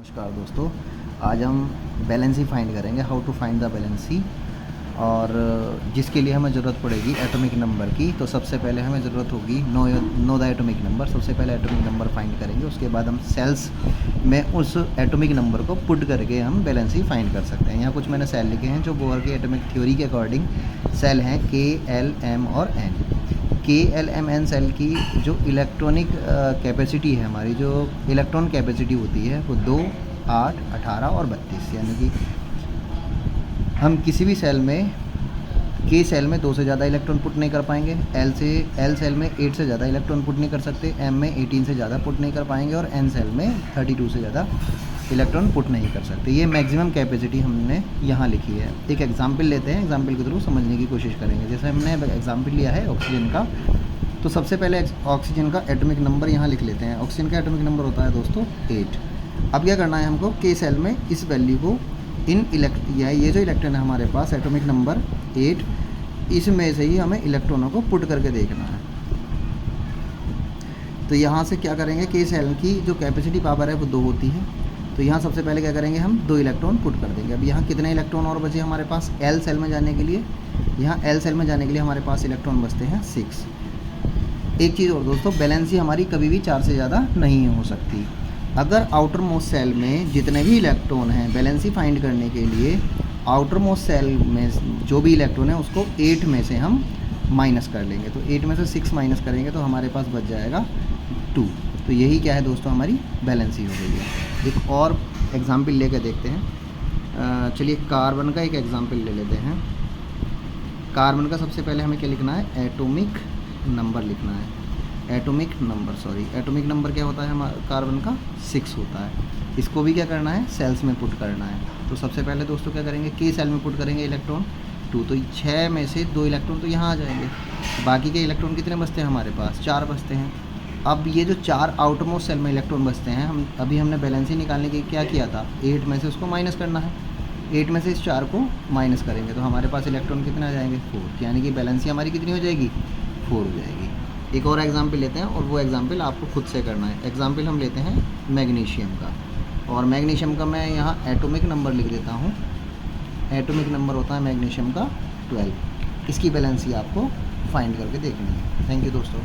नमस्कार दोस्तों, आज हम बैलेंसी फाइंड करेंगे, how to find the valency. और जिसके लिए हमें ज़रूरत पड़ेगी एटॉमिक नंबर की। तो सबसे पहले हमें ज़रूरत होगी नो द एटॉमिक नंबर। सबसे पहले एटॉमिक नंबर फाइंड करेंगे, उसके बाद हम सेल्स में उस एटॉमिक नंबर को पुट करके हम बैलेंसी फाइंड कर सकते हैं। यहाँ कुछ मैंने सेल लिखे हैं जो बोहर की एटॉमिक थ्योरी के अकॉर्डिंग सेल हैं K, L, M और N। K, L, M, N cell की जो इलेक्ट्रॉनिक कैपेसिटी है, हमारी जो इलेक्ट्रॉन कैपेसिटी होती है वो 2, 8, 18 और 32। यानी कि हम किसी भी सेल में K सेल में 2 से ज़्यादा इलेक्ट्रॉन पुट नहीं कर पाएंगे, L सेल में 8 से ज़्यादा इलेक्ट्रॉन पुट नहीं कर सकते, M में 18 से ज़्यादा पुट नहीं कर पाएंगे और N सेल में 32 से ज़्यादा इलेक्ट्रॉन पुट नहीं कर सकते। ये मैक्सिमम कैपेसिटी हमने यहाँ लिखी है। एक एग्जांपल लेते हैं, एग्जांपल के थ्रू समझने की कोशिश करेंगे। जैसे हमने एग्जांपल लिया है ऑक्सीजन का, तो सबसे पहले ऑक्सीजन का एटॉमिक नंबर यहाँ लिख लेते हैं। ऑक्सीजन का एटॉमिक नंबर होता है दोस्तों 8। अब क्या करना है हमको, K सेल में इस वैल्यू को ये जो इलेक्ट्रॉन है हमारे पास एटॉमिक नंबर 8, इसमें से ही हमें इलेक्ट्रॉनों को पुट करके देखना है। तो यहाँ से क्या करेंगे, K सेल की जो कैपेसिटी पावर है वो 2 होती है। तो यहाँ सबसे पहले क्या करेंगे, हम 2 इलेक्ट्रॉन पुट कर देंगे। अब यहाँ कितने इलेक्ट्रॉन और बचे हमारे पास L सेल में जाने के लिए? यहाँ L सेल में जाने के लिए हमारे पास इलेक्ट्रॉन बचते हैं 6। एक चीज़ और दोस्तों, बैलेंसी हमारी कभी भी 4 से ज़्यादा नहीं हो सकती। अगर आउटर मोस्ट सेल में जितने भी इलेक्ट्रॉन हैं, बैलेंसी फाइंड करने के लिए आउटर मोस्ट सेल में जो भी इलेक्ट्रॉन है उसको 8 में से हम माइनस कर लेंगे। तो 8 में से 6 माइनस करेंगे तो हमारे पास बच जाएगा 2। तो यही क्या है दोस्तों, हमारी बैलेंसी हो गई है। एक और एग्जाम्पल लेकर देखते हैं। चलिए कार्बन का एक एग्जाम्पल ले लेते हैं। कार्बन का सबसे पहले हमें क्या लिखना है, एटॉमिक नंबर लिखना है। एटॉमिक नंबर क्या होता है हमारा कार्बन का? 6 होता है। इसको भी क्या करना है, सेल्स में पुट करना है। तो सबसे पहले दोस्तों क्या करेंगे, K सेल में पुट करेंगे इलेक्ट्रॉन 2। तो 6 में से 2 इलेक्ट्रॉन तो यहाँ आ जाएंगे। बाकी के इलेक्ट्रॉन कितने बचते हैं हमारे पास? 4 बचते हैं। अब ये जो 4 आउटर मोस्ट सेल में इलेक्ट्रॉन बचते हैं, हमने बैलेंसी निकालने के क्या किया था, 8 में से उसको माइनस करना है। 8 में से इस 4 को माइनस करेंगे तो हमारे पास इलेक्ट्रॉन कितने आ जाएंगे? 4। यानी कि बैलेंसी हमारी कितनी हो जाएगी? 4 हो जाएगी। एक और एग्जाम्पल लेते हैं और वो एग्जाम्पल आपको खुद से करना है। एग्जाम्पल हम लेते हैं मैग्नीशियम का, और मैग्नीशियम का मैं यहाँ एटॉमिक नंबर लिख देता हूँ। एटॉमिक नंबर होता है मैग्नीशियम का 12। इसकी बैलेंसी आपको फाइंड करके देखनी है। थैंक यू दोस्तों।